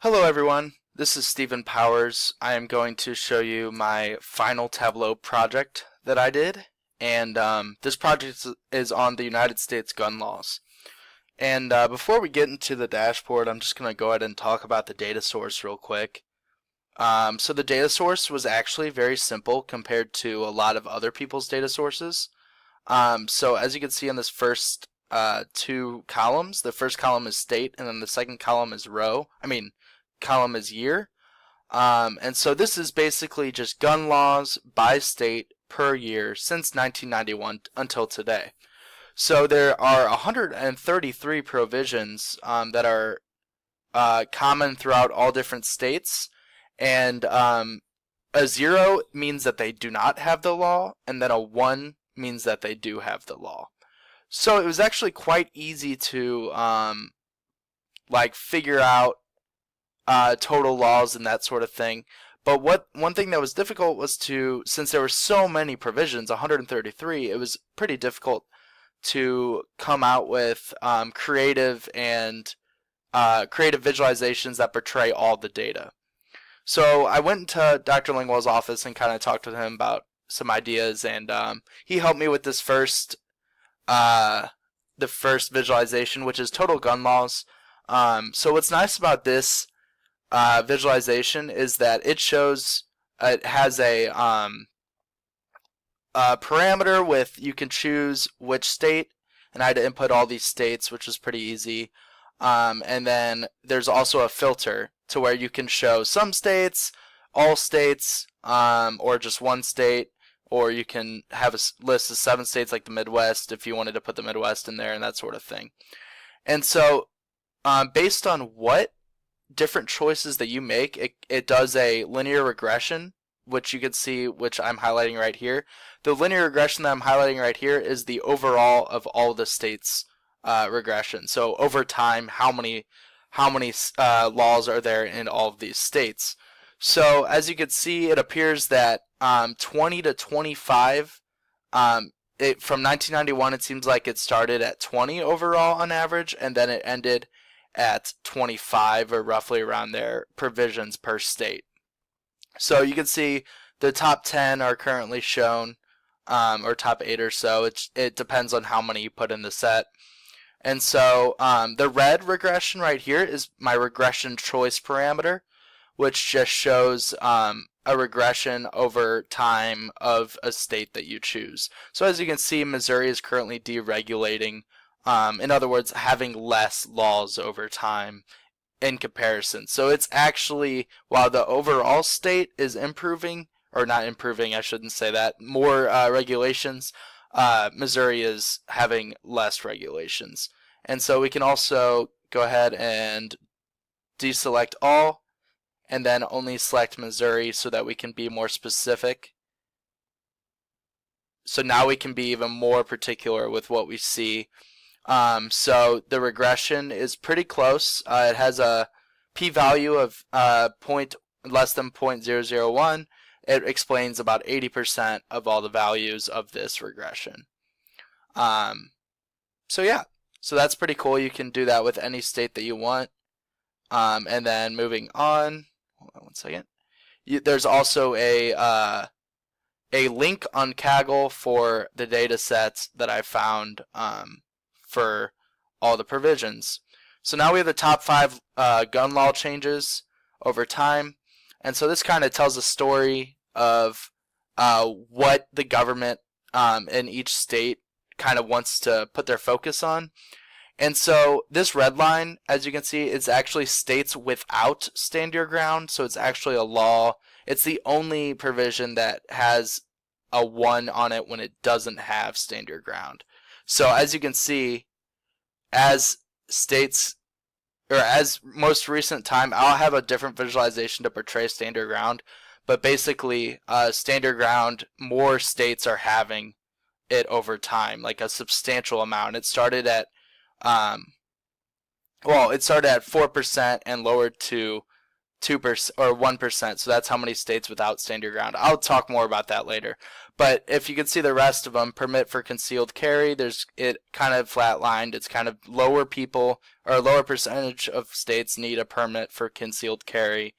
Hello everyone, this is Stephen Powers. I am going to show you my final Tableau project that I did, and this project is on the United States gun laws. And before we get into the dashboard, I'm just going to go ahead and talk about the data source real quick. So the data source was actually very simple compared to a lot of other people's data sources. So as you can see on this first two columns, the first column is state, and then the second column is column is year. And so this is basically just gun laws by state per year since 1991 until today. So there are 133 provisions that are common throughout all different states, and a 0 means that they do not have the law, and then a 1 means that they do have the law. So it was actually quite easy to figure out total laws and that sort of thing. But one thing that was difficult was since there were so many provisions, 133, it was pretty difficult to come out with creative visualizations that portray all the data. So I went into Dr. Lingwell's office and kind of talked with him about some ideas, and he helped me with this the first visualization, which is total gun laws. So what's nice about this visualization is that it has a parameter with, you can choose which state, and I had to input all these states, which was pretty easy. And then there's also a filter to where you can show some states, all states, or just one state, or you can have a list of 7 states like the Midwest if you wanted to put the Midwest in there and that sort of thing. And so based on what different choices that you make, it does a linear regression, which you can see, which I'm highlighting right here. The linear regression that I'm highlighting right here is the overall of all the states regression. So over time, how many laws are there in all of these states? So as you can see, it appears that 20 to 25, from 1991, it seems like it started at 20 overall on average, and then it ended at 25, or roughly around there, provisions per state. So you can see the top 10 are currently shown, or top 8 or so. It depends on how many you put in the set. And so the red regression right here is my regression choice parameter, which just shows a regression over time of a state that you choose. So as you can see, Missouri is currently deregulating. In other words, having less laws over time in comparison. So it's actually, while the overall state is improving, or not improving, I shouldn't say that, more regulations, Missouri is having less regulations. And so we can also go ahead and deselect all, and then only select Missouri so that we can be more specific. So now we can be even more particular with what we see. So the regression is pretty close. It has a p-value of less than 0.001. It explains about 80% of all the values of this regression. So yeah, so that's pretty cool. You can do that with any state that you want. And then moving on, hold on one second. There's also a link on Kaggle for the data sets that I found for all the provisions. So now we have the top 5 gun law changes over time. And so this kind of tells a story of what the government in each state kind of wants to put their focus on. And so this red line, as you can see, is actually states without stand your ground. So it's actually a law. It's the only provision that has a 1 on it when it doesn't have stand your ground. So as you can see, as states, or as most recent time, I'll have a different visualization to portray stand your ground. But basically, stand your ground, more states are having it over time, like a substantial amount. It started at 4% and lowered to 2% or 1%. So that's how many states without stand your ground. I'll talk more about that later. But if you can see the rest of them, permit for concealed carry, it kind of flatlined. It's kind of lower people or a lower percentage of states need a permit for concealed carry.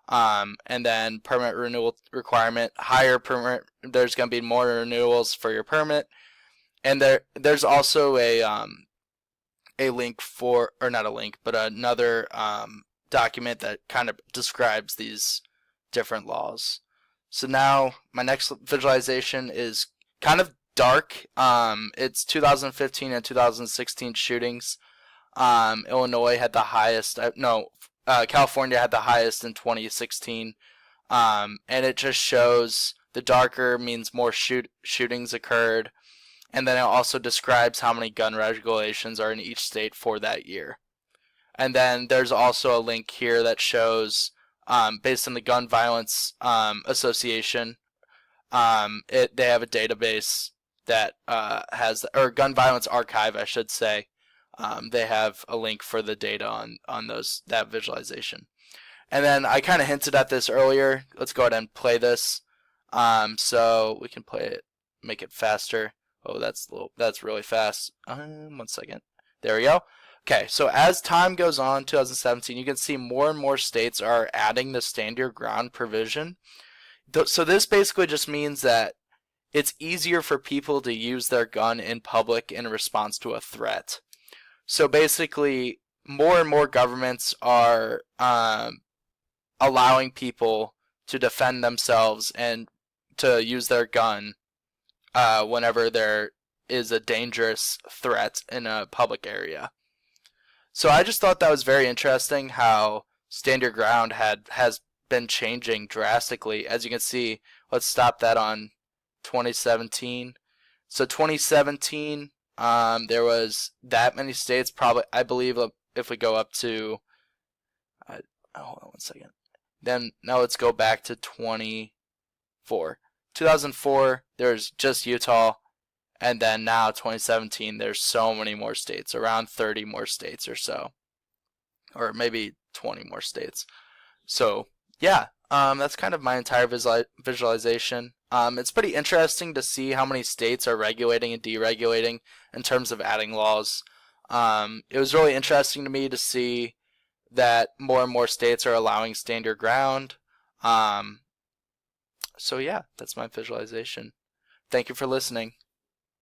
And then permit renewal requirement, higher permit. There's going to be more renewals for your permit. And there's also a link for, or not a link, but another document that kind of describes these different laws. So now my next visualization is kind of dark. It's 2015 and 2016 shootings. Illinois had the highest. California had the highest in 2016. And it just shows the darker means more shootings occurred. And then it also describes how many gun regulations are in each state for that year. And then there's also a link here that shows, based on the Gun Violence Association, they have a database that has, or Gun Violence Archive, I should say. They have a link for the data on that visualization. And then I kind of hinted at this earlier. Let's go ahead and play this. So we can play it, make it faster. Oh, that's really fast. 1 second. There we go. Okay, so as time goes on, 2017, you can see more and more states are adding the stand your ground provision. So this basically just means that it's easier for people to use their gun in public in response to a threat. So basically, more and more governments are allowing people to defend themselves and to use their gun whenever there is a dangerous threat in a public area. So I just thought that was very interesting how stand your ground has been changing drastically. As you can see, let's stop that on 2017. So 2017, there was that many states, probably, I believe, if we go up to, hold on 1 second. Then now let's go back to 2004. 2004, there's just Utah. And then now, 2017, there's so many more states, around 30 more states or so. Or maybe 20 more states. So, yeah, that's kind of my entire visualization. It's pretty interesting to see how many states are regulating and deregulating in terms of adding laws. It was really interesting to me to see that more and more states are allowing stand your ground. So, yeah, that's my visualization. Thank you for listening.